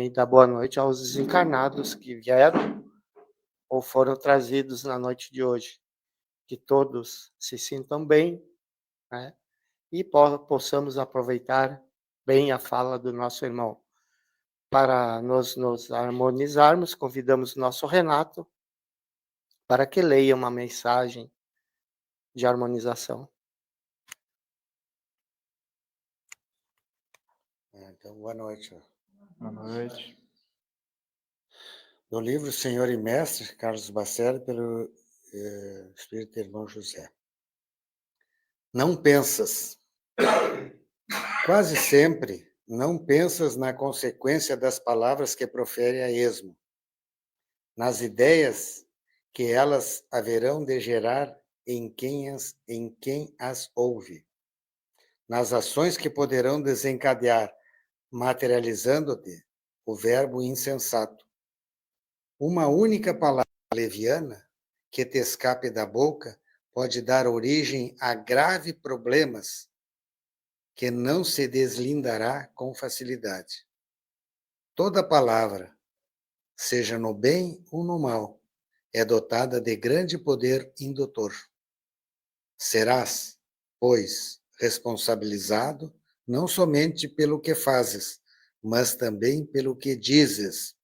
também dar boa noite aos desencarnados que vieram ou foram trazidos na noite de hoje. Que todos se sintam bem, né, e possamos aproveitar bem a fala do nosso irmão. Para nos harmonizarmos, convidamos o nosso Renato para que leia uma mensagem de harmonização. Então, boa noite. Boa noite. Do livro Senhor e Mestre, Carlos Bacelli, pelo Espírito Irmão José. Não pensas. Quase sempre, não pensas na consequência das palavras que profere a esmo, nas ideias que elas haverão de gerar em quem as ouve, nas ações que poderão desencadear, materializando-te o verbo insensato. Uma única palavra leviana que te escape da boca pode dar origem a graves problemas que não se deslindará com facilidade. Toda palavra, seja no bem ou no mal, é dotada de grande poder indutor. Serás, pois, responsabilizado não somente pelo que fazes, mas também pelo que dizes.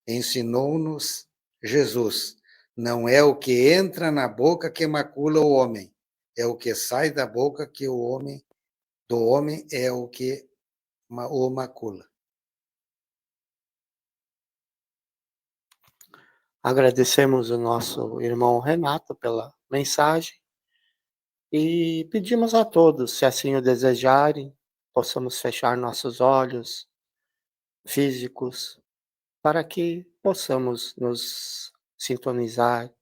Ensinou-nos Jesus: não é o que entra na boca que macula o homem, é o que sai da boca que do homem é o que o macula. Agradecemos o nosso irmão Renato pela mensagem e pedimos a todos, se assim o desejarem, possamos fechar nossos olhos físicos para que possamos nos sintonizar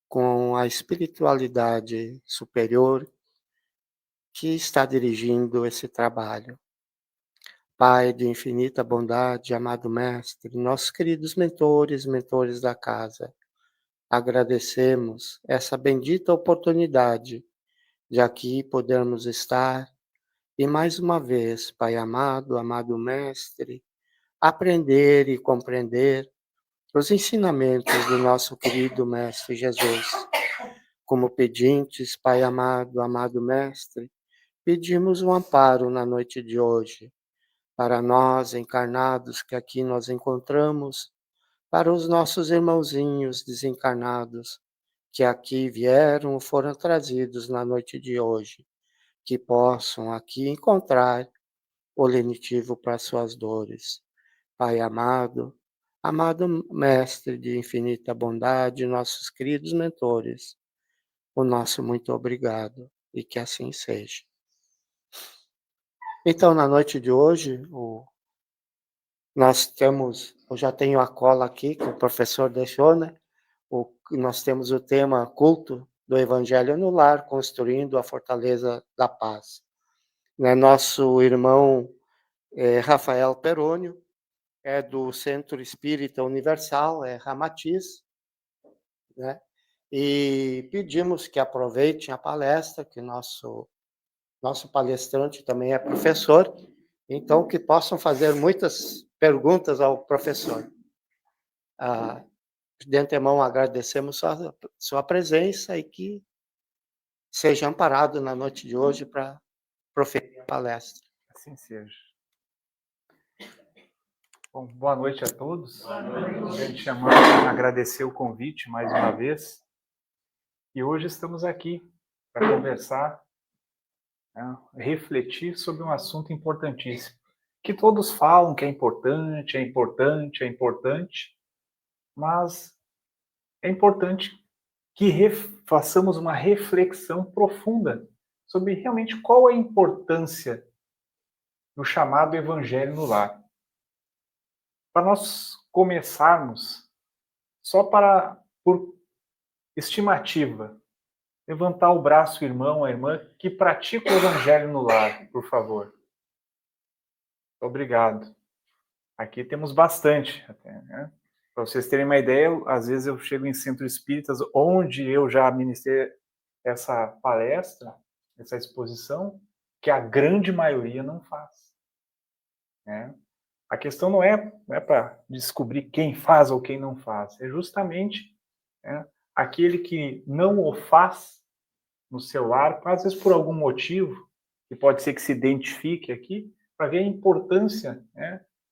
com a espiritualidade superior que está dirigindo esse trabalho. Pai de infinita bondade, amado Mestre, nossos queridos mentores da casa, agradecemos essa bendita oportunidade de aqui podermos estar e mais uma vez, Pai amado, amado Mestre, aprender e compreender os ensinamentos do nosso querido Mestre Jesus. Como pedintes, Pai amado, amado Mestre, pedimos um amparo na noite de hoje, para nós encarnados que aqui nós encontramos, para os nossos irmãozinhos desencarnados que aqui vieram ou foram trazidos na noite de hoje, que possam aqui encontrar o lenitivo para suas dores. Pai amado, amado Mestre de infinita bondade, nossos queridos mentores, o nosso muito obrigado e que assim seja. Então, na noite de hoje, eu já tenho a cola aqui que o professor deixou, né? Nós temos o tema culto do Evangelho no Lar, construindo a fortaleza da paz. Né? Nosso irmão Rafael Perônio é do Centro Espírita Universal, Ramatiz, né? E pedimos que aproveitem a palestra, que nosso palestrante também é professor, então que possam fazer muitas perguntas ao professor. De antemão agradecemos sua presença e que seja amparado na noite de hoje para proferir a palestra. Assim seja. Bom, boa noite a todos. A gente chamando agradecer o convite mais uma vez. E hoje estamos aqui para conversar, né, refletir sobre um assunto importantíssimo. Que todos falam que é importante, mas é importante que façamos uma reflexão profunda sobre realmente qual é a importância do chamado Evangelho no Lar. Para nós começarmos, só por estimativa, levantar o braço, irmão, a irmã, que pratica o Evangelho no lar, por favor. Obrigado. Aqui temos bastante, até, né? Para vocês terem uma ideia, às vezes eu chego em centros espíritas, onde eu já ministrei essa palestra, essa exposição, que a grande maioria não faz, né? A questão não é para descobrir quem faz ou quem não faz. É justamente aquele que não o faz no seu lar, às vezes por algum motivo, que pode ser que se identifique aqui, para ver a importância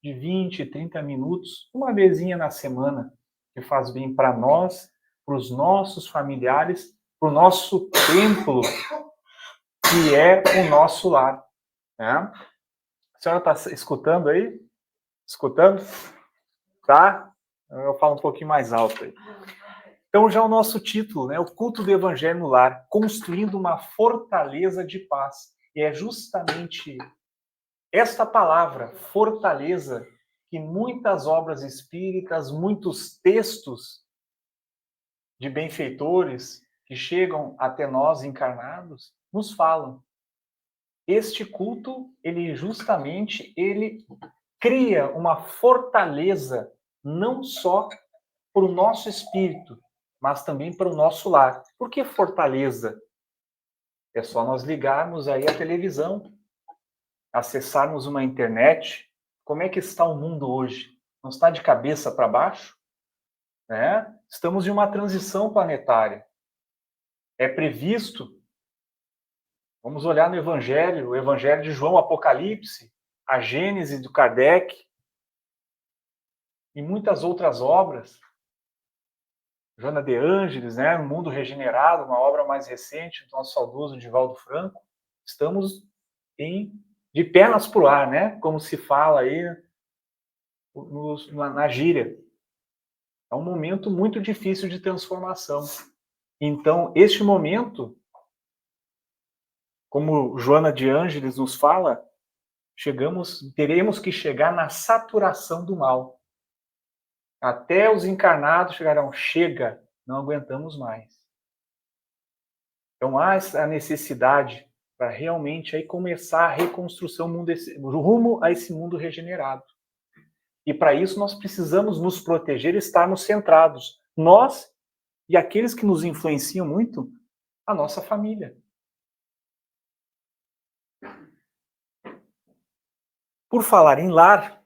de 20, 30 minutos, uma vezinha na semana, que faz bem para nós, para os nossos familiares, para o nosso templo, que é o nosso lar. Né? A senhora está escutando aí? Escutando? Tá? Eu falo um pouquinho mais alto aí. Então, já o nosso título, o culto do Evangelho no lar, construindo uma fortaleza de paz. E é justamente esta palavra, fortaleza, que muitas obras espíritas, muitos textos de benfeitores que chegam até nós encarnados, nos falam. Este culto, ele cria uma fortaleza, não só para o nosso espírito, mas também para o nosso lar. Por que fortaleza? É só nós ligarmos aí a televisão, acessarmos uma internet. Como é que está o mundo hoje? Não está de cabeça para baixo? Estamos em uma transição planetária. É previsto, vamos olhar no Evangelho, o Evangelho de João, Apocalipse, a Gênese do Kardec, e muitas outras obras, Joana de Ângeles, O Mundo Regenerado, uma obra mais recente do nosso saudoso Divaldo Franco. Estamos de pernas para o ar, como se fala aí na gíria. É um momento muito difícil de transformação. Então, este momento, como Joana de Ângeles nos fala, teremos que chegar na saturação do mal. Até os encarnados chegarão, chega, não aguentamos mais. Então há a necessidade para realmente aí começar a reconstrução rumo a esse mundo regenerado. E para isso nós precisamos nos proteger e estarmos centrados. Nós e aqueles que nos influenciam muito, a nossa família. Por falar em lar,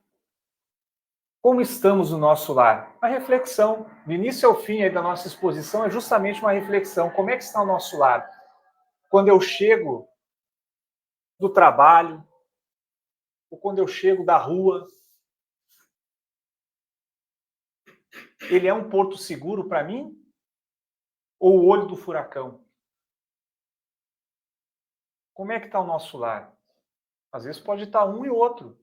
como estamos no nosso lar? A reflexão, do início ao fim aí da nossa exposição, é justamente uma reflexão. Como é que está o nosso lar? Quando eu chego do trabalho, ou quando eu chego da rua, ele é um porto seguro para mim? Ou o olho do furacão? Como é que está o nosso lar? Às vezes pode estar um e outro.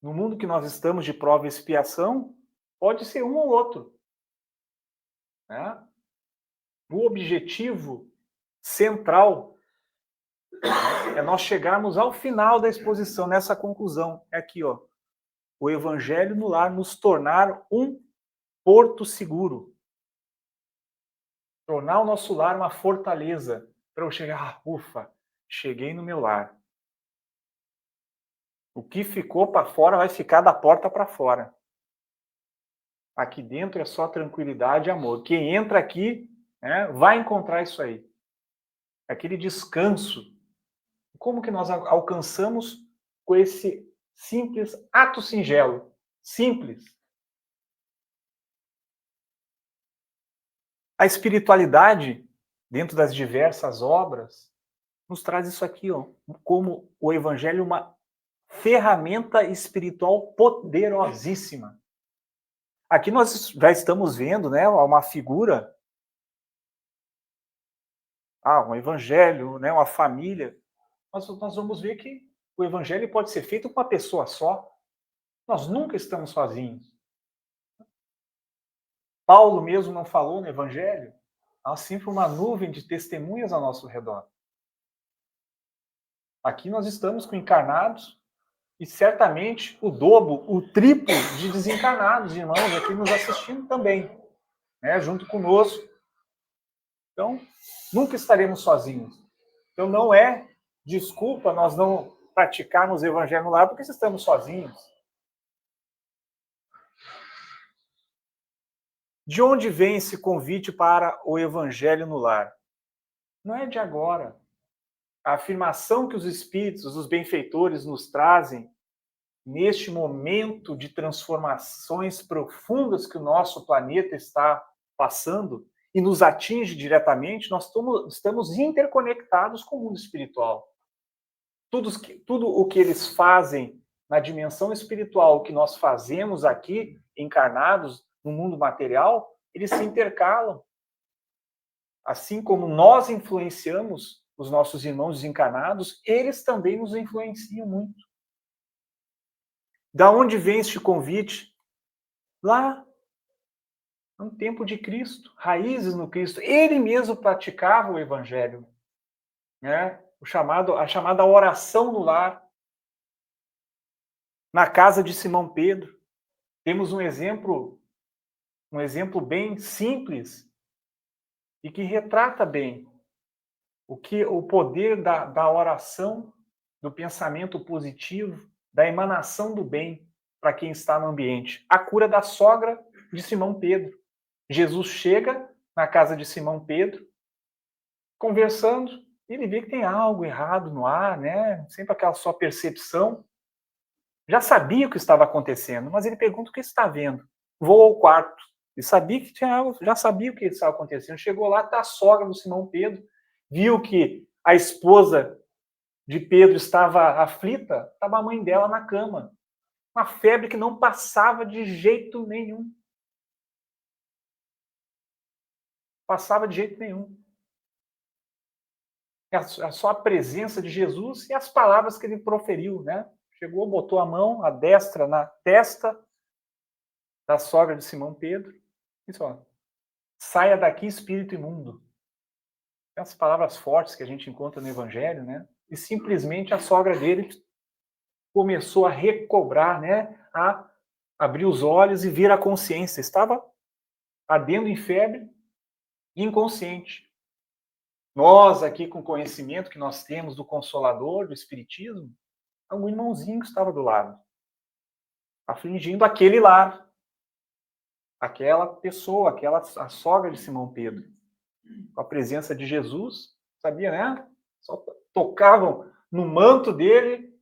No mundo que nós estamos de prova e expiação, pode ser um ou outro. O objetivo central é nós chegarmos ao final da exposição, nessa conclusão. É aqui, o Evangelho no lar nos tornar um porto seguro. Tornar o nosso lar uma fortaleza. Para eu chegar, ufa, cheguei no meu lar. O que ficou para fora vai ficar da porta para fora. Aqui dentro é só tranquilidade e amor. Quem entra aqui vai encontrar isso aí. Aquele descanso. Como que nós alcançamos com esse simples ato singelo? Simples. A espiritualidade, dentro das diversas obras, nos traz isso aqui, como o Evangelho, uma ferramenta espiritual poderosíssima. Aqui nós já estamos vendo, uma figura, um Evangelho, uma família. Nós vamos ver que o Evangelho pode ser feito com uma pessoa só. Nós nunca estamos sozinhos. Paulo mesmo não falou no Evangelho? Há sempre uma nuvem de testemunhas ao nosso redor. Aqui nós estamos com encarnados e certamente o dobro, o triplo de desencarnados, irmãos, aqui nos assistindo também, junto conosco. Então, nunca estaremos sozinhos. Então, não é desculpa nós não praticarmos o Evangelho no lar porque estamos sozinhos. De onde vem esse convite para o Evangelho no lar? Não é de agora. A afirmação que os espíritos, os benfeitores nos trazem neste momento de transformações profundas que o nosso planeta está passando e nos atinge diretamente, nós estamos interconectados com o mundo espiritual. Tudo o que eles fazem na dimensão espiritual, o que nós fazemos aqui, encarnados no mundo material, eles se intercalam. Assim como nós influenciamos os nossos irmãos desencarnados, eles também nos influenciam muito. Da onde vem este convite? Lá, no tempo de Cristo, raízes no Cristo. Ele mesmo praticava o Evangelho, né? A chamada oração no lar. Na casa de Simão Pedro, temos um exemplo bem simples e que retrata bem o poder da oração, do pensamento positivo, da emanação do bem para quem está no ambiente. A cura da sogra de Simão Pedro. Jesus chega na casa de Simão Pedro, conversando, e ele vê que tem algo errado no ar, né? Sempre aquela sua percepção. Já sabia o que estava acontecendo, mas ele pergunta o que está vendo. Vou ao quarto. Ele sabia que tinha algo, já sabia o que estava acontecendo. Chegou lá, está a sogra do Simão Pedro, viu que a esposa de Pedro estava aflita, estava a mãe dela na cama. Uma febre que não passava de jeito nenhum. Passava de jeito nenhum. É só a presença de Jesus e as palavras que ele proferiu, né? Chegou, botou a mão, a destra na testa da sogra de Simão Pedro. Isso, ó. Saia daqui, espírito imundo. As palavras fortes que a gente encontra no Evangelho, né? E simplesmente a sogra dele começou a recobrar, né? A abrir os olhos e vir a consciência. Estava ardendo em febre, inconsciente. Nós aqui, com o conhecimento que nós temos do Consolador, do Espiritismo, algum irmãozinho que estava do lado, afligindo aquele lar, aquela pessoa, a sogra de Simão Pedro. Com a presença de Jesus, sabia, né? Só tocavam no manto dele,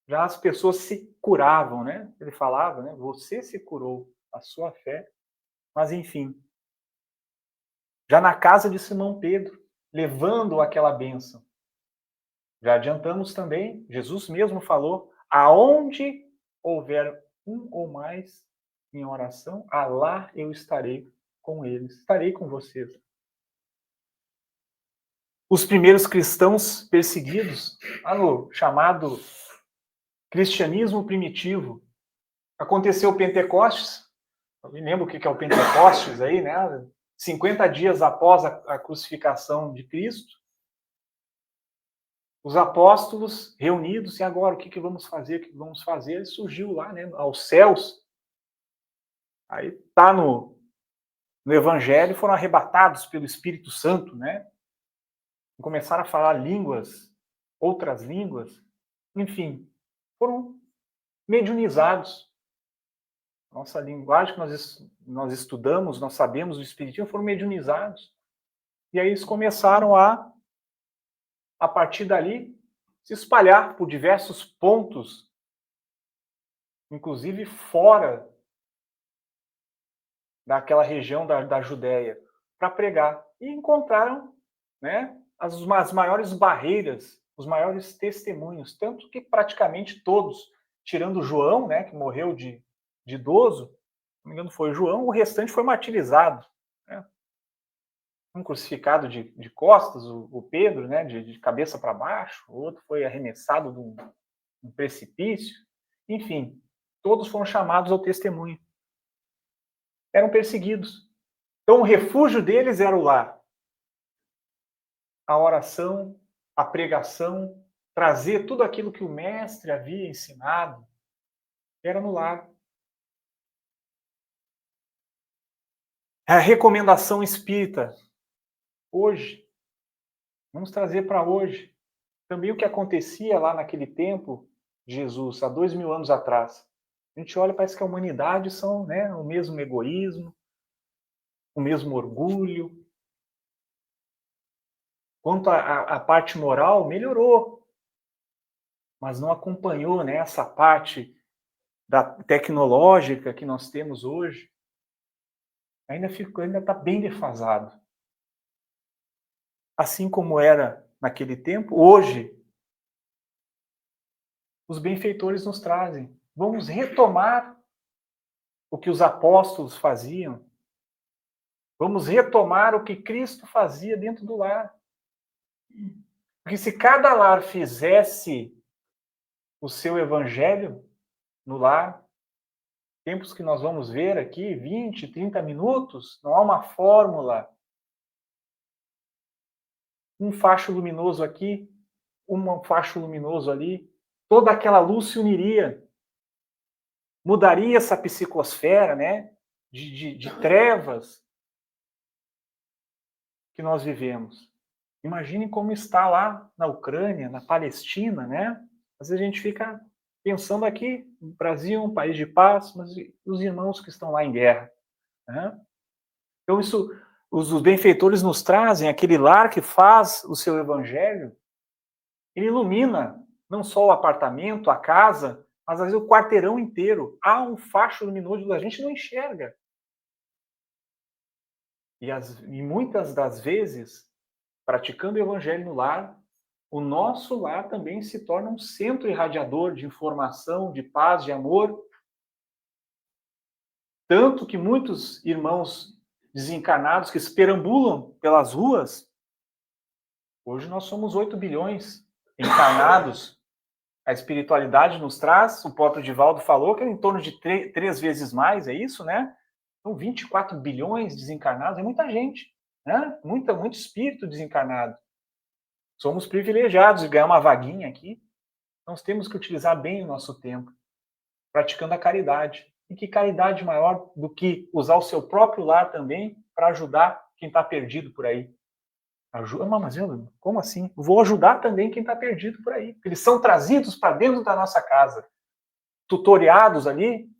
já as pessoas se curavam, né? Ele falava, né? Você se curou, a sua fé. Mas, enfim, já na casa de Simão Pedro, levando aquela bênção. Já adiantamos também, Jesus mesmo falou, aonde houver um ou mais em oração, lá eu estarei com eles, estarei com vocês. Os primeiros cristãos perseguidos, no chamado cristianismo primitivo, aconteceu o Pentecostes, eu me lembro o que é o Pentecostes aí, né? 50 dias após a crucificação de Cristo, os apóstolos reunidos, e agora o que vamos fazer? O que vamos fazer? Ele surgiu lá, né, aos céus. Aí está no Evangelho, foram arrebatados pelo Espírito Santo, né? Começaram a falar línguas, outras línguas, enfim, foram mediunizados. Nossa linguagem que nós estudamos, nós sabemos do Espiritismo, foram mediunizados. E aí eles começaram a partir dali, se espalhar por diversos pontos, inclusive fora daquela região da Judéia, para pregar. E encontraram, né, as maiores barreiras, os maiores testemunhos, tanto que praticamente todos, tirando João, né, que morreu de idoso, se não me engano foi João, o restante foi martirizado. Né? Um crucificado de costas, o Pedro, né, de cabeça para baixo, o outro foi arremessado de um precipício. Enfim, todos foram chamados ao testemunho. Eram perseguidos. Então o refúgio deles era o lar. A oração, a pregação, trazer tudo aquilo que o mestre havia ensinado, era no lar. A recomendação espírita, hoje, vamos trazer para hoje, também o que acontecia lá naquele tempo de Jesus, há 2000 anos atrás. A gente olha, parece que a humanidade são, né, o mesmo egoísmo, o mesmo orgulho. Quanto à parte moral, melhorou, mas não acompanhou, né, essa parte tecnológica que nós temos hoje, ainda está bem defasado. Assim como era naquele tempo, hoje, os benfeitores nos trazem. Vamos retomar o que os apóstolos faziam. Vamos retomar o que Cristo fazia dentro do lar. Porque se cada lar fizesse o seu evangelho no lar, tempos que nós vamos ver aqui, 20, 30 minutos, não há uma fórmula. Um facho luminoso aqui, um facho luminoso ali, toda aquela luz se uniria. Mudaria essa psicosfera, né, de trevas que nós vivemos. Imagine como está lá na Ucrânia, na Palestina, né? Às vezes a gente fica pensando aqui, no Brasil, um país de paz, mas os irmãos que estão lá em guerra, né? Então isso, os benfeitores nos trazem aquele lar que faz o seu evangelho, ele ilumina não só o apartamento, a casa, mas às vezes o quarteirão inteiro. Há um facho luminoso, a gente não enxerga. E muitas das vezes, praticando o evangelho no lar, o nosso lar também se torna um centro irradiador de informação, de paz, de amor. Tanto que muitos irmãos desencarnados que perambulam pelas ruas, hoje nós somos 8 bilhões encarnados. A espiritualidade nos traz, o próprio Divaldo falou, que é em torno de 3 vezes mais, é isso, né? Então, 24 bilhões desencarnados, é muita gente, né? Muito espírito desencarnado. Somos privilegiados de ganhar uma vaguinha aqui. Nós temos que utilizar bem o nosso tempo, praticando a caridade. E que caridade maior do que usar o seu próprio lar também para ajudar quem está perdido por aí? Mas como assim? Vou ajudar também quem está perdido por aí. Eles são trazidos para dentro da nossa casa, tutoriados ali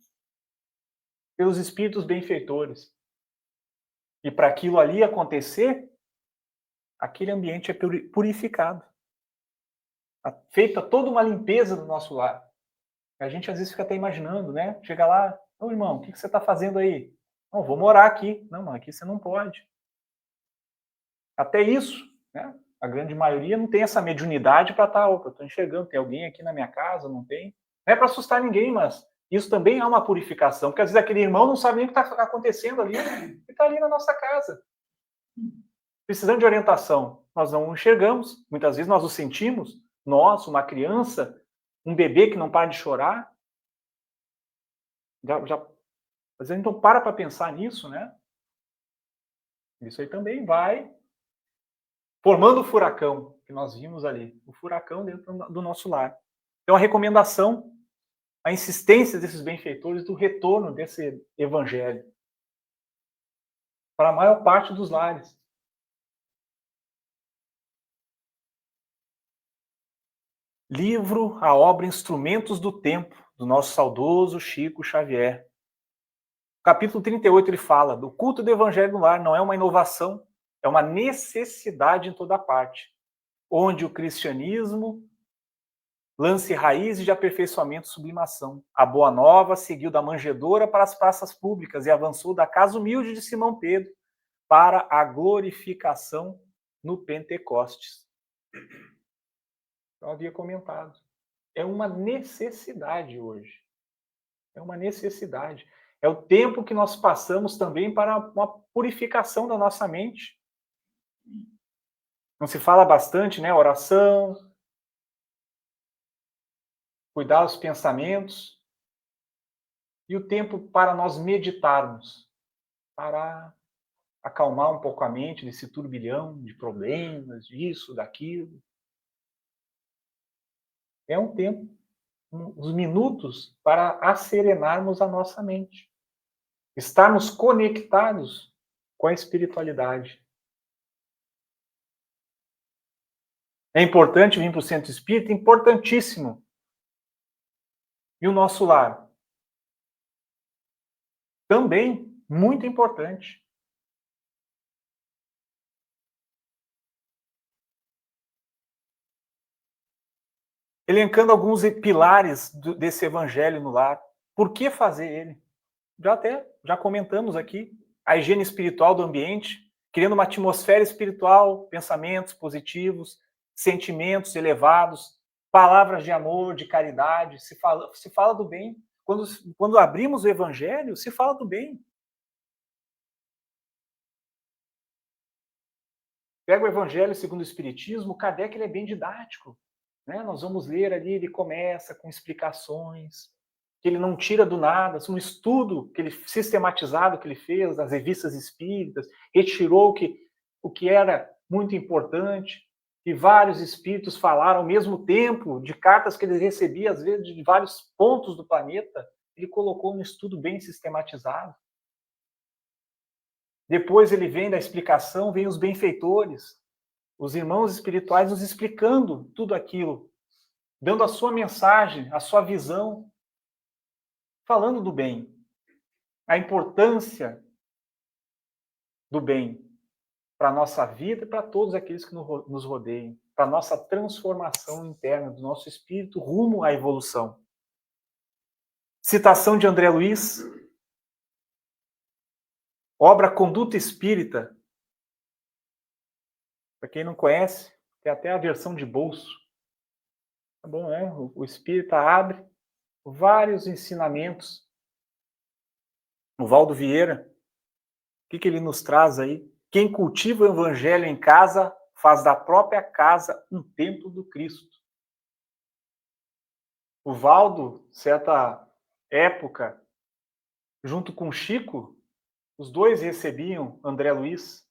pelos espíritos benfeitores. E para aquilo ali acontecer, aquele ambiente é purificado. Feita toda uma limpeza do nosso lar. A gente às vezes fica até imaginando, né? Chega lá, ô irmão, o que você está fazendo aí? Não, vou morar aqui. Não, aqui você não pode. Até isso, né? A grande maioria não tem essa mediunidade para estar, eu estou enxergando, tem alguém aqui na minha casa, não tem. Não é para assustar ninguém, mas isso também é uma purificação, porque às vezes aquele irmão não sabe nem o que está acontecendo ali, ele está ali na nossa casa. Precisando de orientação, nós não o enxergamos, muitas vezes nós o sentimos, nós, uma criança, um bebê que não para de chorar, mas então para pensar nisso, né? Isso aí também vai formando o furacão que nós vimos ali, o furacão dentro do nosso lar. Então a recomendação, a insistência desses benfeitores do retorno desse evangelho para a maior parte dos lares. Livro, a obra Instrumentos do Tempo, do nosso saudoso Chico Xavier. Capítulo 38 ele fala do culto do evangelho no lar, não é uma inovação, é uma necessidade em toda parte, onde o cristianismo lance raízes de aperfeiçoamento e sublimação. A Boa Nova seguiu da manjedoura para as praças públicas e avançou da casa humilde de Simão Pedro para a glorificação no Pentecostes. Eu havia comentado. É uma necessidade hoje. É uma necessidade. É o tempo que nós passamos também para uma purificação da nossa mente. Não se fala bastante, né? Oração, cuidar dos pensamentos. E o tempo para nós meditarmos, para acalmar um pouco a mente desse turbilhão de problemas, disso, daquilo. É um tempo, uns minutos para asserenarmos a nossa mente. Estarmos conectados com a espiritualidade. É importante vir para o centro espírita? Importantíssimo. E o nosso lar? Também muito importante. Elencando alguns pilares desse evangelho no lar. Por que fazer ele? Já comentamos aqui, a higiene espiritual do ambiente, criando uma atmosfera espiritual, pensamentos positivos, sentimentos elevados, palavras de amor, de caridade, se fala do bem. Quando abrimos o Evangelho, se fala do bem. Pega o Evangelho segundo o Espiritismo, Kardec ele é bem didático. Né? Nós vamos ler ali, ele começa com explicações, que ele não tira do nada, um estudo sistematizado que ele fez, das revistas espíritas, retirou o que era muito importante, e vários espíritos falaram ao mesmo tempo, de cartas que ele recebia, às vezes, de vários pontos do planeta, ele colocou um estudo bem sistematizado. Depois ele vem da explicação, vem os benfeitores, os irmãos espirituais nos explicando tudo aquilo, dando a sua mensagem, a sua visão, falando do bem, a importância do bem para a nossa vida e para todos aqueles que nos rodeiam, para a nossa transformação interna do nosso espírito rumo à evolução. Citação de André Luiz, obra Conduta Espírita. Para quem não conhece, tem até a versão de bolso. Tá bom, né? O espírita abre vários ensinamentos. O Valdo Vieira, o que ele nos traz aí? Quem cultiva o evangelho em casa faz da própria casa um templo do Cristo. O Valdo, certa época, junto com Chico, os dois recebiam André Luiz,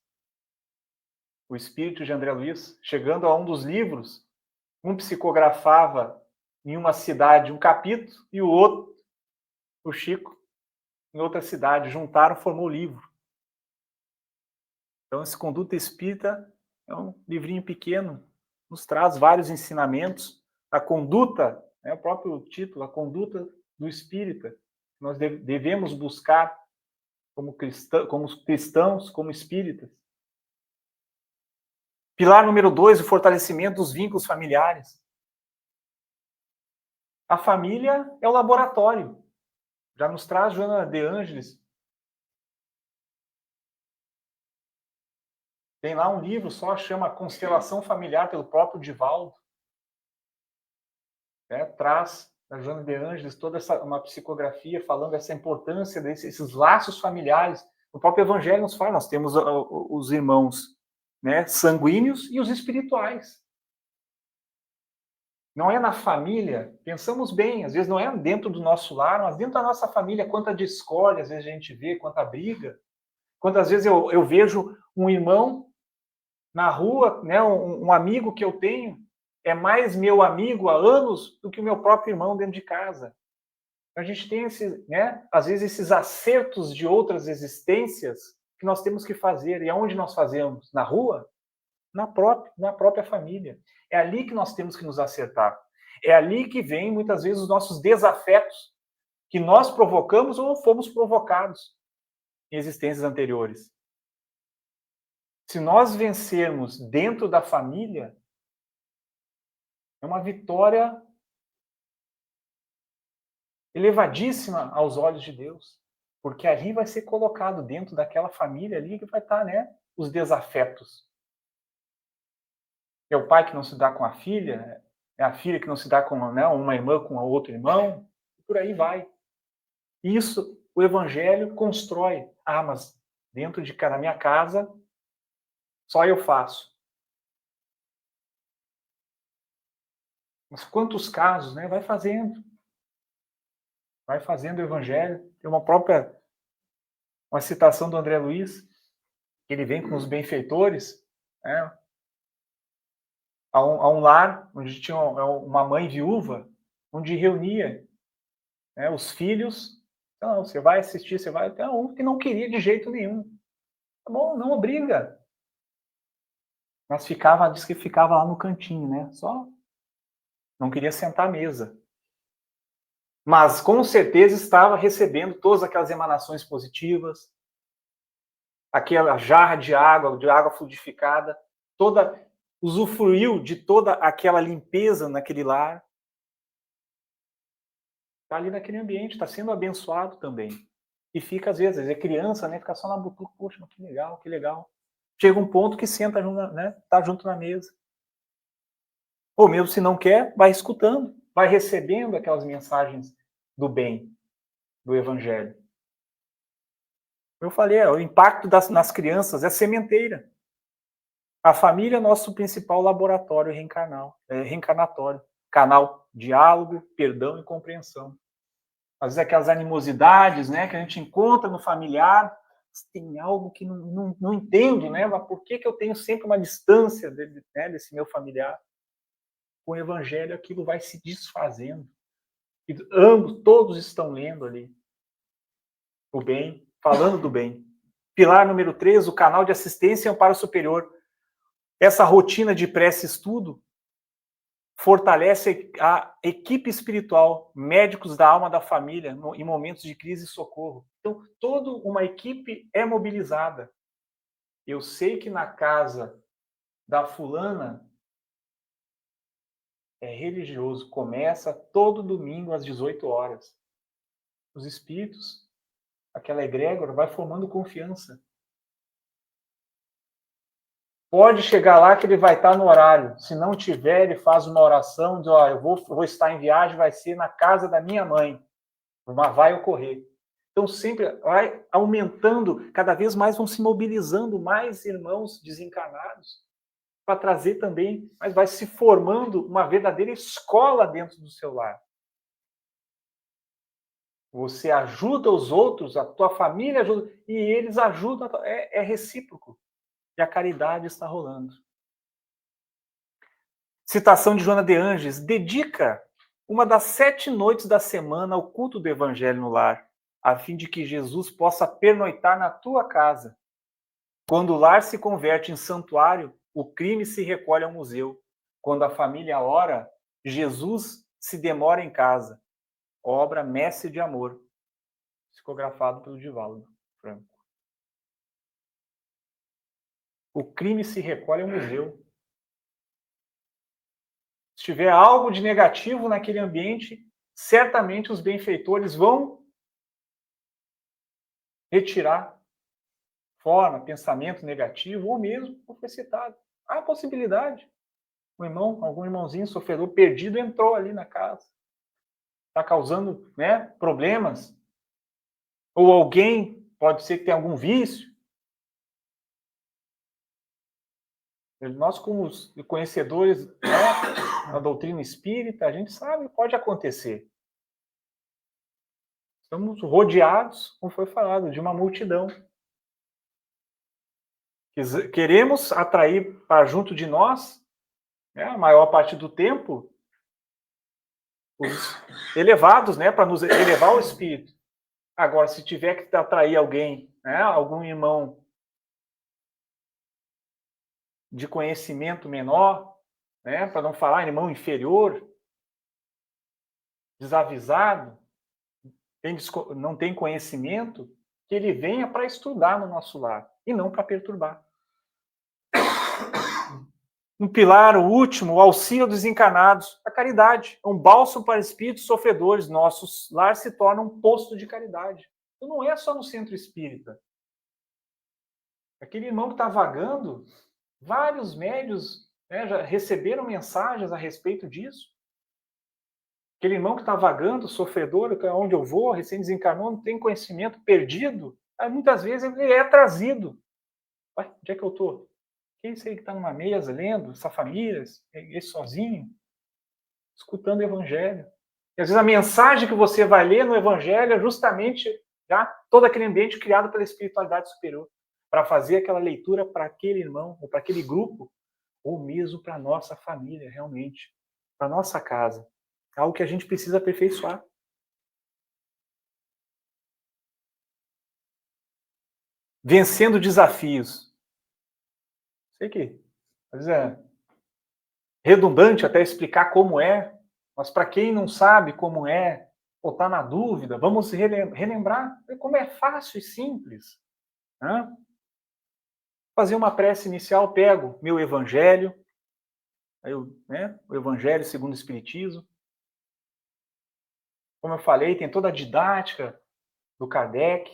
o espírito de André Luiz, chegando a um dos livros, um psicografava em uma cidade um capítulo e o outro, o Chico, em outra cidade. Juntaram, formou o livro. Então, esse Conduta Espírita é um livrinho pequeno, nos traz vários ensinamentos. A conduta, é o próprio título, a conduta do espírita. Nós devemos buscar como cristãos, como espíritas. Pilar número 2, o fortalecimento dos vínculos familiares. A família é o laboratório. Já nos traz Joana de Ângeles. Tem lá um livro só, chama Constelação Familiar, pelo próprio Divaldo. Traz da Joana de Ângeles toda uma psicografia falando dessa importância desses laços familiares. O próprio Evangelho nos fala, nós temos os irmãos, né, sanguíneos e os espirituais. Não é na família, pensamos bem, às vezes não é dentro do nosso lar, mas dentro da nossa família, quanta discórdia às vezes a gente vê, quanta briga. Quantas vezes eu vejo um irmão na rua, né, um amigo que eu tenho, é mais meu amigo há anos do que o meu próprio irmão dentro de casa. A gente tem às vezes esses acertos de outras existências que nós temos que fazer. E aonde nós fazemos? Na rua? Na própria família. É ali que nós temos que nos acertar. É ali que vem, muitas vezes, os nossos desafetos que nós provocamos ou fomos provocados em existências anteriores. Se nós vencermos dentro da família, é uma vitória elevadíssima aos olhos de Deus, porque ali vai ser colocado dentro daquela família ali que vai estar, né, os desafetos. É o pai que não se dá com a filha, é a filha que não se dá com, né, uma irmã com a outro irmão, e por aí vai. Isso o Evangelho constrói. Ah, mas dentro da minha casa, só eu faço. Mas quantos casos, né? Vai fazendo o Evangelho. Tem uma citação do André Luiz, que ele vem com os benfeitores, né? A um lar onde tinha uma mãe viúva, onde reunia, né, os filhos. Então, você vai assistir, você vai... Tem um que não queria de jeito nenhum. Tá bom, não obriga. Mas diz que ficava lá no cantinho, né? Só não queria sentar à mesa. Mas, com certeza, estava recebendo todas aquelas emanações positivas, aquela jarra de água fluidificada, usufruiu de toda aquela limpeza naquele lar. Está ali naquele ambiente, está sendo abençoado também. E fica, às vezes, é criança, né? Fica só na butuca, poxa, que legal, que legal. Chega um ponto que senta, né? Tá junto na mesa. Ou mesmo se não quer, vai escutando, vai recebendo aquelas mensagens do bem, do evangelho. Eu falei, o impacto nas crianças é sementeira. A família é nosso principal laboratório reencarnatório. Canal diálogo, perdão e compreensão. Às vezes aquelas animosidades, né, que a gente encontra no familiar, tem algo que não entendo, né? Mas por que eu tenho sempre uma distância desse meu familiar? Com o evangelho aquilo vai se desfazendo. E todos estão lendo ali o bem, falando do bem. Pilar número 3, o canal de assistência e amparo superior. Essa rotina de prece-estudo fortalece a equipe espiritual, médicos da alma da família, em momentos de crise e socorro. Então, toda uma equipe é mobilizada. Eu sei que na casa da fulana é religioso, começa todo domingo às 18 horas. Os espíritos, aquela egrégora, vai formando confiança. Pode chegar lá que ele vai estar no horário. Se não tiver, ele faz uma oração, diz, eu vou estar em viagem, vai ser na casa da minha mãe. Mas vai ocorrer. Então, sempre vai aumentando, cada vez mais vão se mobilizando mais irmãos desencarnados para trazer também, mas vai se formando uma verdadeira escola dentro do seu lar. Você ajuda os outros, a tua família ajuda, e eles ajudam, é recíproco. E a caridade está rolando. Citação de Joana de Ângeles, dedica uma das 7 noites da semana ao culto do Evangelho no lar, a fim de que Jesus possa pernoitar na tua casa. Quando o lar se converte em santuário, o crime se recolhe ao museu. Quando a família ora, Jesus se demora em casa. Obra Mestre de Amor, psicografado pelo Divaldo Franco. O crime se recolhe ao museu. Se tiver algo de negativo naquele ambiente, certamente os benfeitores vão retirar forma, pensamento negativo, ou mesmo, como foi citado, há possibilidade. Algum irmãozinho sofredor perdido entrou ali na casa. Está causando, né, problemas. Ou alguém, pode ser que tenha algum vício. Nós, como conhecedores, né, da doutrina espírita, a gente sabe que pode acontecer. Estamos rodeados, como foi falado, de uma multidão. Queremos atrair para junto de nós, né, a maior parte do tempo, os elevados, né, para nos elevar o espírito. Agora, se tiver que atrair alguém, né, algum irmão de conhecimento menor, né, para não falar irmão inferior, desavisado, não tem conhecimento, que ele venha para estudar no nosso lar e não para perturbar. Um pilar, o último, o auxílio dos desencarnados, a caridade. É um bálsamo para espíritos sofredores. Nossos lar se torna um posto de caridade. Então não é só no centro espírita. Aquele irmão que está vagando, vários médios, né, já receberam mensagens a respeito disso. Aquele irmão que está vagando, sofredor, onde eu vou, recém-desencarnou, não tem conhecimento, perdido, aí muitas vezes ele é trazido. Ué, onde é que eu estou? Quem é esse aí que está numa mesa, lendo, essa família, esse sozinho, escutando o Evangelho? E às vezes a mensagem que você vai ler no Evangelho é justamente já todo aquele ambiente criado pela espiritualidade superior, para fazer aquela leitura para aquele irmão, ou para aquele grupo, ou mesmo para a nossa família, realmente, para a nossa casa. Algo que a gente precisa aperfeiçoar. Vencendo desafios. Sei que às vezes é redundante até explicar como é, mas para quem não sabe como é, ou está na dúvida, vamos relembrar como é fácil e simples. Né? Fazer uma prece inicial, pego meu Evangelho, o Evangelho segundo o Espiritismo, Como eu falei, tem toda a didática do Kardec.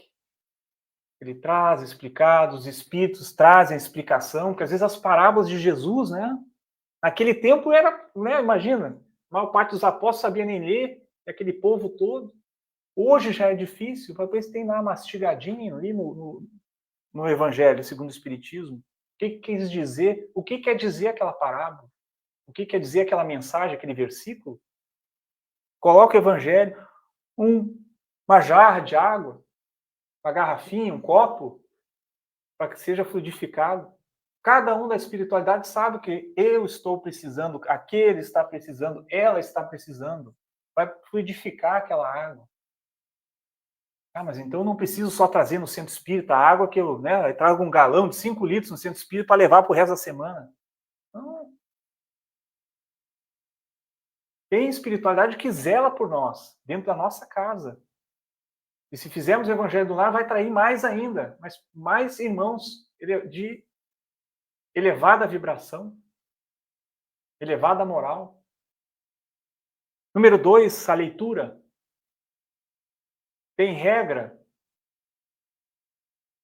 Ele traz explicado, os espíritos trazem a explicação, porque às vezes as parábolas de Jesus, né? Naquele tempo era, né, imagina, a maior parte dos apóstolos sabia nem ler, aquele povo todo. Hoje já é difícil, depois tem lá mastigadinho ali no Evangelho segundo o Espiritismo. O que quer dizer? O que quer dizer aquela parábola? O que quer dizer aquela mensagem, aquele versículo? Coloca o Evangelho, uma jarra de água, uma garrafinha, um copo, para que seja fluidificado. Cada um da espiritualidade sabe que eu estou precisando, aquele está precisando, ela está precisando. Vai fluidificar aquela água. Ah, mas então eu não preciso só trazer no centro espírita a água que eu trago um galão de 5 litros no centro espírita para levar para o resto da semana. Não. Tem espiritualidade que zela por nós, dentro da nossa casa. E se fizermos o Evangelho do Lar, vai atrair mais ainda, mas mais irmãos de elevada vibração, elevada moral. Número 2, a leitura. Tem regra.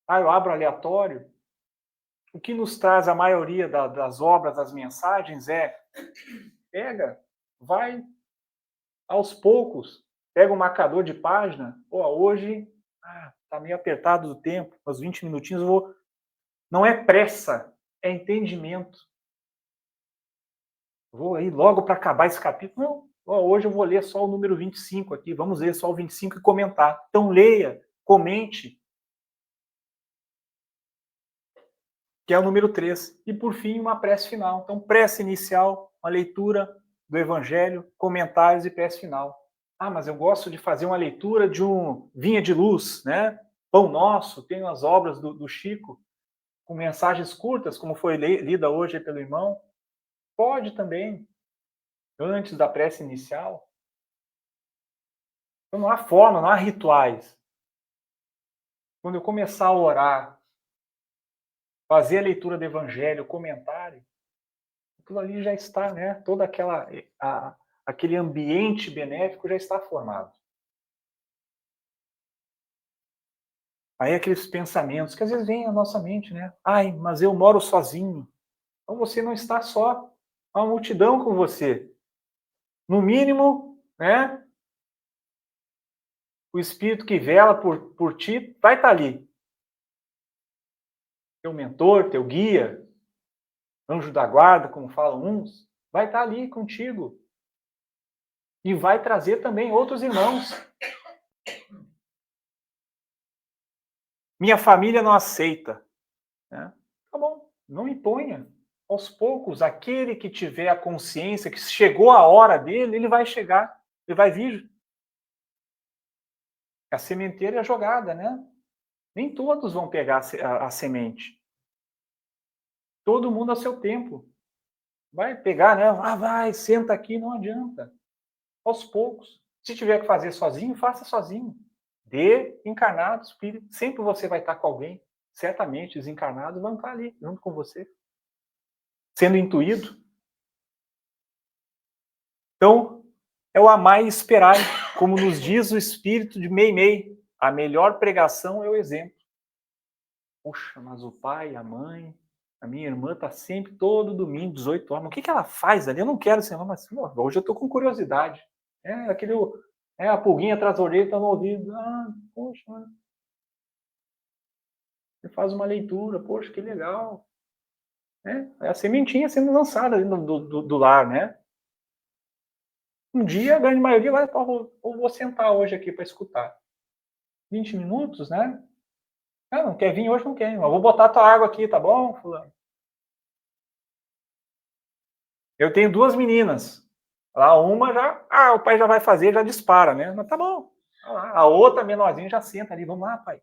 Eu abro aleatório. O que nos traz a maioria das obras, das mensagens pega, vai aos poucos, pega um marcador de página. Hoje tá meio apertado do tempo, uns 20 minutinhos eu vou. Não é pressa, é entendimento. Vou aí logo para acabar esse capítulo. Não. Hoje eu vou ler só o número 25 aqui. Vamos ler só o 25 e comentar. Então leia, comente. Que é o número 3. E por fim, uma prece final. Então, prece inicial, uma leitura do Evangelho, comentários e prece final. Mas eu gosto de fazer uma leitura de um Vinha de Luz, né? Pão Nosso, tenho as obras do Chico, com mensagens curtas, como foi lida hoje pelo irmão. Pode também, antes da prece inicial. Então não há forma, não há rituais. Quando eu começar a orar, fazer a leitura do Evangelho, comentário, aquilo ali já está, né? Todo aquele ambiente benéfico já está formado. Aí aqueles pensamentos que às vezes vêm à nossa mente, né? Mas eu moro sozinho. Então você não está só. Há uma multidão com você. No mínimo, né? O Espírito que vela por ti vai estar ali. Teu mentor, teu guia, anjo da guarda, como falam uns, vai estar ali contigo. E vai trazer também outros irmãos. Minha família não aceita. Né? Tá bom, não imponha. Aos poucos, aquele que tiver a consciência que chegou a hora dele, ele vai chegar, ele vai vir. A sementeira é jogada, né? Nem todos vão pegar a semente. Todo mundo a seu tempo. Vai pegar, né? Vai, senta aqui, não adianta. Aos poucos. Se tiver que fazer sozinho, faça sozinho. Dê encarnado, espírito. Sempre você vai estar com alguém. Certamente, os encarnados vão estar ali, junto com você. Sendo intuído. Então, é o amar e esperar. Como nos diz o espírito de Meimei. A melhor pregação é o exemplo. Poxa, mas o pai, a mãe, a minha irmã está sempre todo domingo, 18 horas. O que ela faz ali? Eu não quero ser, mas hoje eu estou com curiosidade. A pulguinha atrás da orelha está no ouvido. Poxa, você faz uma leitura, poxa, que legal. É a sementinha sendo lançada ali do lar, né? Um dia, a grande maioria vai, vou sentar hoje aqui para escutar. 20 minutos, né? Não quer vir hoje, não quer. Mas vou botar tua água aqui, tá bom, fulano? Eu tenho 2 meninas. Lá uma já, o pai já vai fazer, já dispara, né? Mas tá bom. A outra menorzinha já senta ali, vamos lá, pai.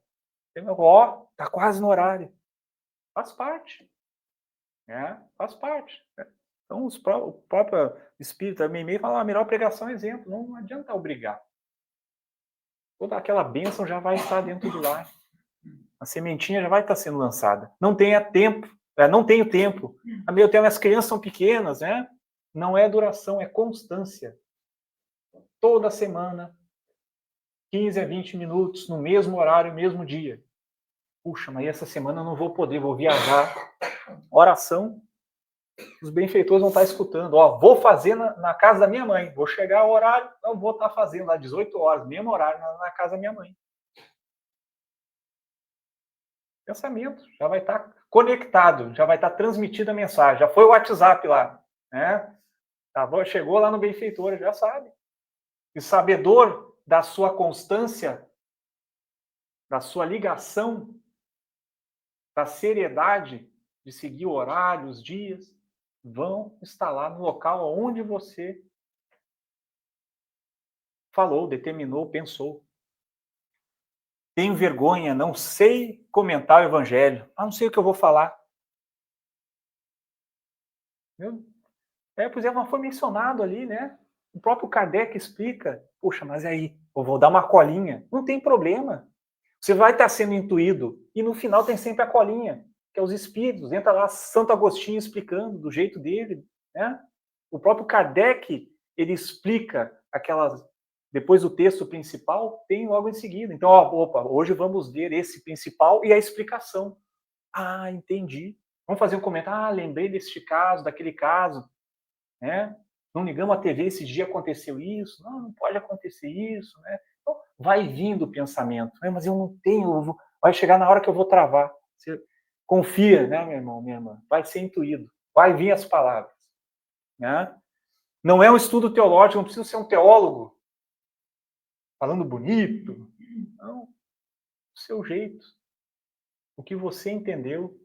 Tá quase no horário. Faz parte. Faz parte. Então, o próprio Espírito, a Meimei fala, a melhor pregação é exemplo. Não adianta obrigar. Toda aquela bênção já vai estar dentro do lar. A sementinha já vai estar sendo lançada. Não tenha tempo. Não tenho tempo. As crianças são pequenas, né? Não é duração, é constância. Toda semana, 15 a 20 minutos no mesmo horário, mesmo dia. Puxa, mas essa semana eu não vou poder, vou viajar. Oração, os benfeitores vão estar escutando. Ó, vou fazer na casa da minha mãe. Vou chegar ao horário, eu vou estar fazendo lá 18 horas, mesmo horário, na casa da minha mãe. Pensamento, já vai estar conectado, já vai estar transmitida a mensagem. Já foi o WhatsApp lá, né? Chegou lá no benfeitor, já sabe. E sabedor da sua constância, da sua ligação, da seriedade de seguir o horário, os dias, vão estar lá no local onde você falou, determinou, pensou. Tenho vergonha, não sei comentar o evangelho. Não sei o que eu vou falar. Pois é, mas foi mencionado ali, né? O próprio Kardec explica. Poxa, mas aí, eu vou dar uma colinha. Não tem problema. Você vai estar sendo intuído. E no final tem sempre a colinha, que é os espíritos. Entra lá Santo Agostinho explicando do jeito dele, né? O próprio Kardec, ele explica aquelas... Depois do texto principal, tem logo em seguida. Então, hoje vamos ver esse principal e a explicação. Ah, entendi. Vamos fazer um comentário. Lembrei deste caso, daquele caso. Né? Não ligamos a TV, esse dia aconteceu isso. Não pode acontecer isso. Né? Então, vai vindo o pensamento. Mas eu não tenho... Vai chegar na hora que eu vou travar. Você confia, né, meu irmão, minha irmã? Vai ser intuído. Vai vir as palavras. Né? Não é um estudo teológico, não precisa ser um teólogo falando bonito. Não. Do seu jeito. O que você entendeu.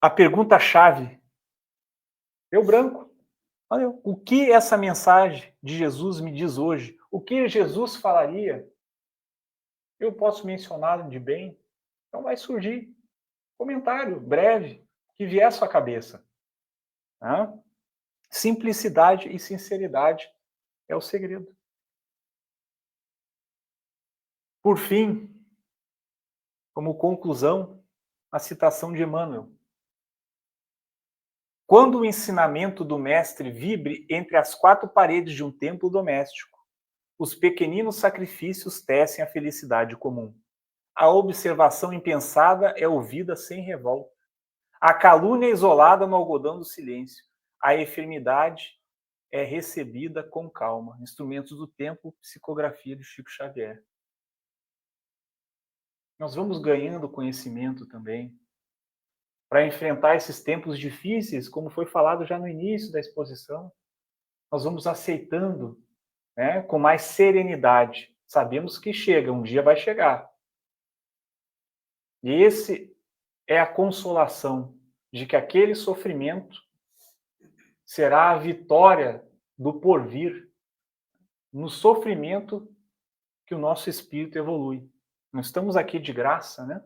A pergunta-chave. Deu branco. Olha, o que essa mensagem de Jesus me diz hoje? O que Jesus falaria? Eu posso mencionar de bem? Então vai surgir comentário breve que vier à sua cabeça. Tá? Simplicidade e sinceridade é o segredo. Por fim, como conclusão, a citação de Emmanuel. Quando o ensinamento do mestre vibre entre as quatro paredes de um templo doméstico, os pequeninos sacrifícios tecem a felicidade comum. A observação impensada é ouvida sem revolta. A calúnia é isolada no algodão do silêncio. A enfermidade é recebida com calma. Instrumentos do Tempo, psicografia de Chico Xavier. Nós vamos ganhando conhecimento também para enfrentar esses tempos difíceis, como foi falado já no início da exposição. Nós vamos aceitando, né, com mais serenidade. Sabemos que chega, um dia vai chegar. E esse é a consolação de que aquele sofrimento será a vitória do porvir, no sofrimento que o nosso espírito evolui. Não estamos aqui de graça, né?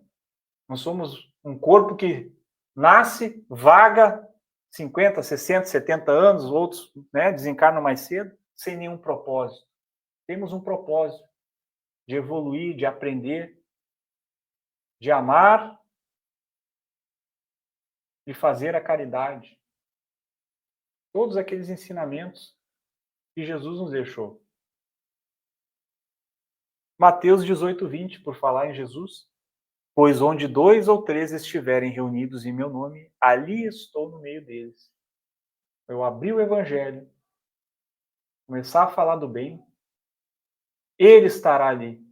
Nós somos um corpo que nasce, vaga 50, 60, 70 anos, outros, né, desencarnam mais cedo, sem nenhum propósito. Temos um propósito de evoluir, de aprender, de amar, de fazer a caridade. Todos aqueles ensinamentos que Jesus nos deixou. Mateus 18:20, por falar em Jesus. Pois onde 2 ou 3 estiverem reunidos em meu nome, ali estou no meio deles. Eu abri o evangelho, começar a falar do bem, ele estará ali.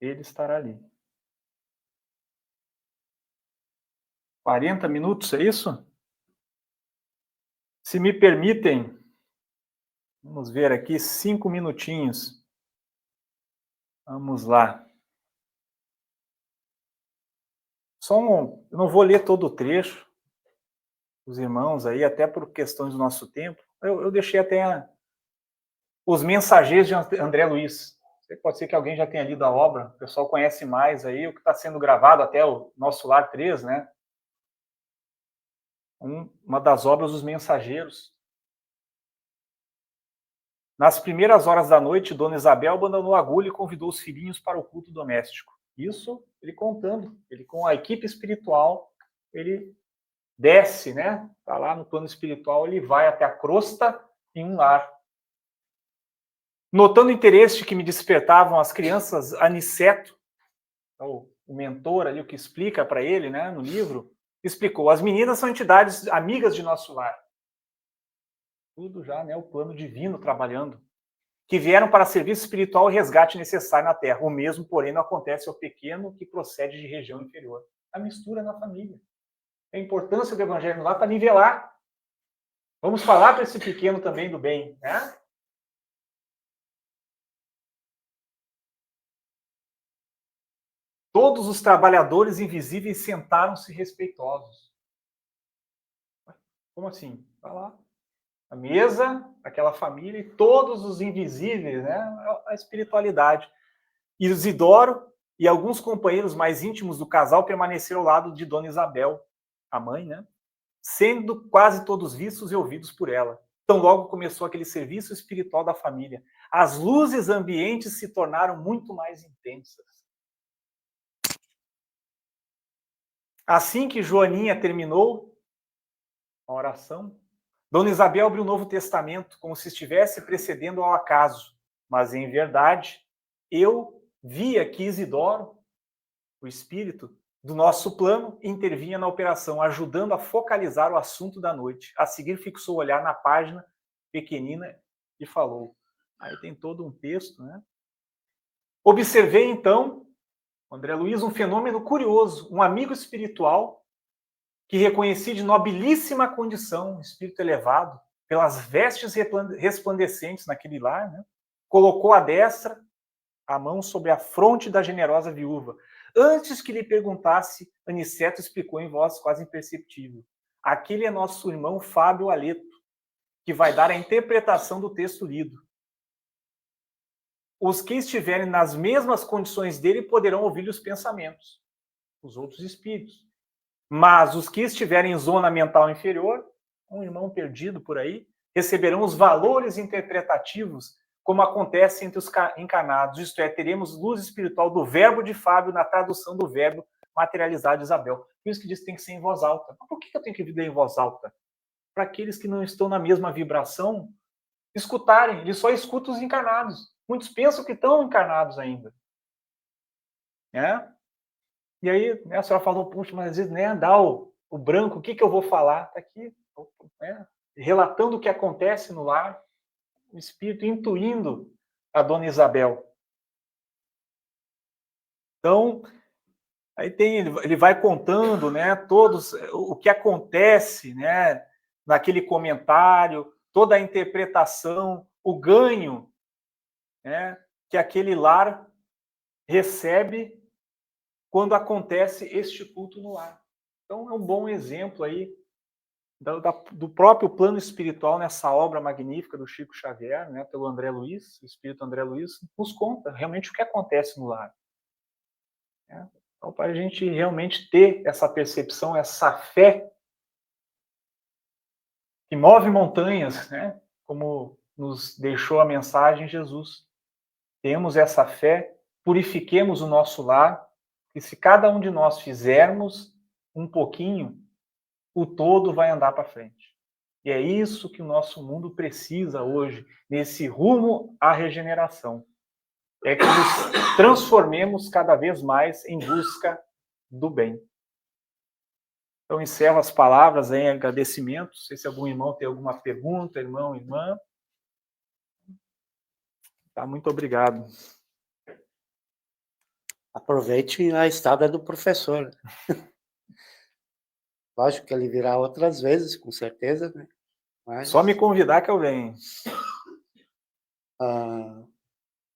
Ele estará ali. 40 minutos, é isso? Se me permitem, vamos ver aqui, 5 minutinhos. Vamos lá. Eu não vou ler todo o trecho, os irmãos aí, até por questões do nosso tempo. Eu deixei até os Mensageiros de André Luiz. Pode ser que alguém já tenha lido a obra, o pessoal conhece mais aí, o que está sendo gravado até o Nosso Lar 3, né? Uma das obras dos Mensageiros. Nas primeiras horas da noite, Dona Isabel abandonou a agulha e convidou os filhinhos para o culto doméstico. Isso ele contando, ele com a equipe espiritual, ele desce, né? Está lá no plano espiritual, ele vai até a crosta em um lar. Notando o interesse que me despertavam as crianças, Aniceto, o mentor ali, o que explica para ele, né, no livro, explicou: as meninas são entidades amigas de nosso lar. Tudo já, né, o plano divino trabalhando. Que vieram para serviço espiritual e resgate necessário na Terra. O mesmo, porém, não acontece ao pequeno que procede de região inferior. A mistura na família. A importância do Evangelho lá para nivelar. Vamos falar para esse pequeno também do bem, né? Todos os trabalhadores invisíveis sentaram-se respeitosos. Como assim? Vai lá. A mesa, aquela família e todos os invisíveis, né? A espiritualidade. E Isidoro e alguns companheiros mais íntimos do casal permaneceram ao lado de Dona Isabel, a mãe, né? Sendo quase todos vistos e ouvidos por ela. Então logo começou aquele serviço espiritual da família. As luzes ambientes se tornaram muito mais intensas. Assim que Joaninha terminou a oração, Dona Isabel abriu o Novo Testamento como se estivesse precedendo ao acaso. Mas, em verdade, eu via que Isidoro, o espírito do nosso plano, intervinha na operação, ajudando a focalizar o assunto da noite. A seguir, fixou o olhar na página pequenina e falou. Aí tem todo um texto, né? Observei, então, André Luiz, um fenômeno curioso, um amigo espiritual que reconheci de nobilíssima condição, um espírito elevado, pelas vestes resplandecentes naquele lar, né? Colocou a destra, a mão sobre a fronte da generosa viúva. Antes que lhe perguntasse, Aniceto explicou em voz quase imperceptível. Aquele é nosso irmão Fábio Aleto, que vai dar a interpretação do texto lido. Os que estiverem nas mesmas condições dele poderão ouvir os pensamentos, os outros espíritos. Mas os que estiverem em zona mental inferior, um irmão perdido por aí, receberão os valores interpretativos, como acontece entre os encarnados. Isto é, teremos luz espiritual do verbo de Fábio na tradução do verbo materializado de Isabel. Por isso que diz que tem que ser em voz alta. Mas por que eu tenho que ler em voz alta? Para aqueles que não estão na mesma vibração, escutarem. Eles só escutam os encarnados. Muitos pensam que estão encarnados ainda. E aí, né, a senhora falou, puxa, mas às vezes, né, dá o branco, o que eu vou falar? Está aqui, né, relatando o que acontece no lar, o espírito intuindo a Dona Isabel. Então, aí ele vai contando, né, todos o que acontece, né, naquele comentário, toda a interpretação, o ganho, né, que aquele lar recebe quando acontece este culto no lar. Então, é um bom exemplo aí do próprio plano espiritual nessa obra magnífica do Chico Xavier, né, pelo André Luiz, o espírito André Luiz, nos conta realmente o que acontece no lar. Então, para a gente realmente ter essa percepção, essa fé que move montanhas, né, como nos deixou a mensagem Jesus. Temos essa fé, purifiquemos o nosso lar, e se cada um de nós fizermos um pouquinho, o todo vai andar para frente. E é isso que o nosso mundo precisa hoje, nesse rumo à regeneração. É que nos transformemos cada vez mais em busca do bem. Então, encerro as palavras em agradecimento. Não sei se algum irmão tem alguma pergunta, irmão, irmã. Tá, muito obrigado. Aproveite a estada do professor. Lógico que ele virá outras vezes, com certeza, né? Mas, só me convidar que eu venho.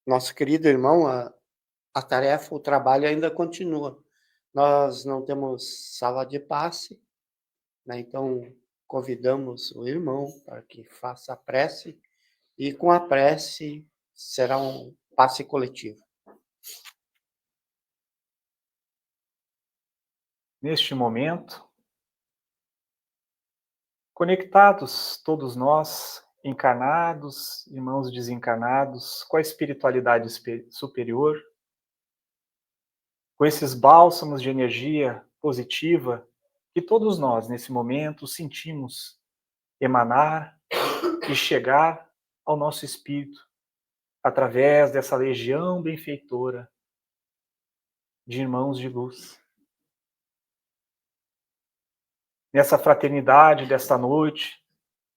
Nosso querido irmão, a tarefa, o trabalho ainda continua. Nós não temos sala de passe, né? Então convidamos o irmão para que faça a prece, e com a prece será um passe coletivo. Neste momento, conectados todos nós, encarnados, irmãos desencarnados, com a espiritualidade superior, com esses bálsamos de energia positiva que todos nós, nesse momento, sentimos emanar e chegar ao nosso espírito através dessa legião benfeitora de irmãos de luz. Nessa fraternidade desta noite,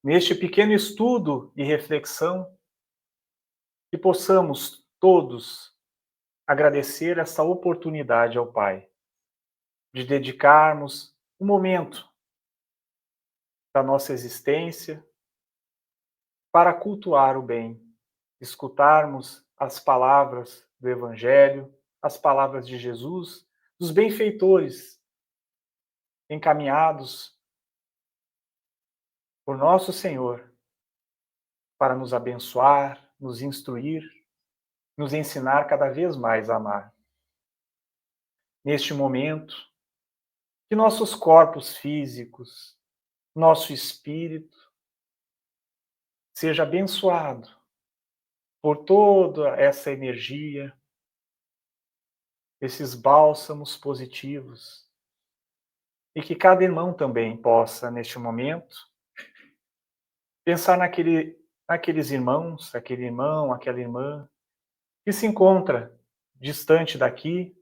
neste pequeno estudo e reflexão, que possamos todos agradecer essa oportunidade ao Pai, de dedicarmos um momento da nossa existência para cultuar o bem, escutarmos as palavras do Evangelho, as palavras de Jesus, dos benfeitores encaminhados por nosso Senhor para nos abençoar, nos instruir, nos ensinar cada vez mais a amar. Neste momento, que nossos corpos físicos, nosso espírito, seja abençoado por toda essa energia, esses bálsamos positivos, e que cada irmão também possa, neste momento, pensar naqueles irmãos, aquele irmão, aquela irmã, que se encontra distante daqui,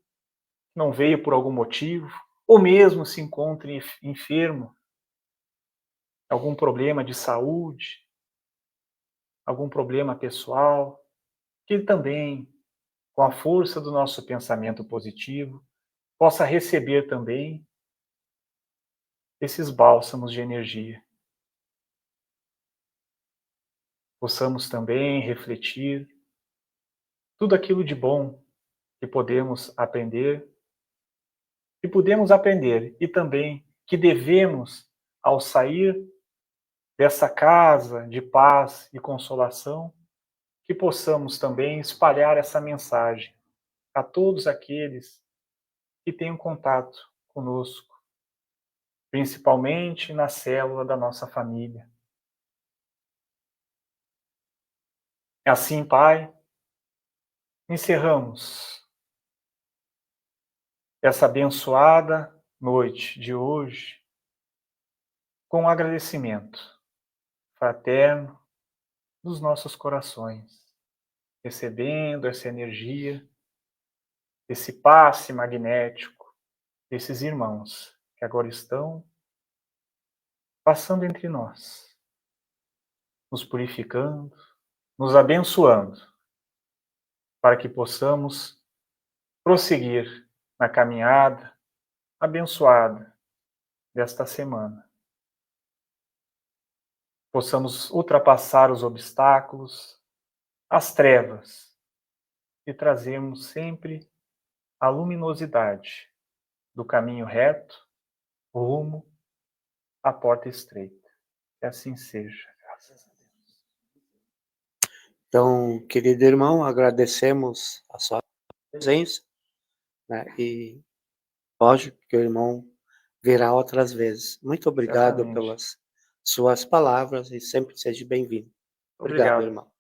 não veio por algum motivo, ou mesmo se encontra enfermo, algum problema de saúde, algum problema pessoal, que ele também, com a força do nosso pensamento positivo, possa receber também esses bálsamos de energia. Possamos também refletir tudo aquilo de bom que podemos aprender, e também que devemos, ao sair dessa casa de paz e consolação, que possamos também espalhar essa mensagem a todos aqueles que tenham contato conosco, principalmente na célula da nossa família. Assim, Pai, encerramos essa abençoada noite de hoje com um agradecimento fraterno dos nossos corações, recebendo essa energia, esse passe magnético desses irmãos que agora estão passando entre nós, nos purificando, nos abençoando, para que possamos prosseguir na caminhada abençoada desta semana. Possamos ultrapassar os obstáculos, as trevas, e trazermos sempre a luminosidade do caminho reto, rumo à porta estreita. Que assim seja, graças a Deus. Então, querido irmão, agradecemos a sua presença, né? E lógico que o irmão virá outras vezes. Muito obrigado Certamente. pelas suas palavras e sempre seja bem-vindo. Obrigado, Obrigado. irmão.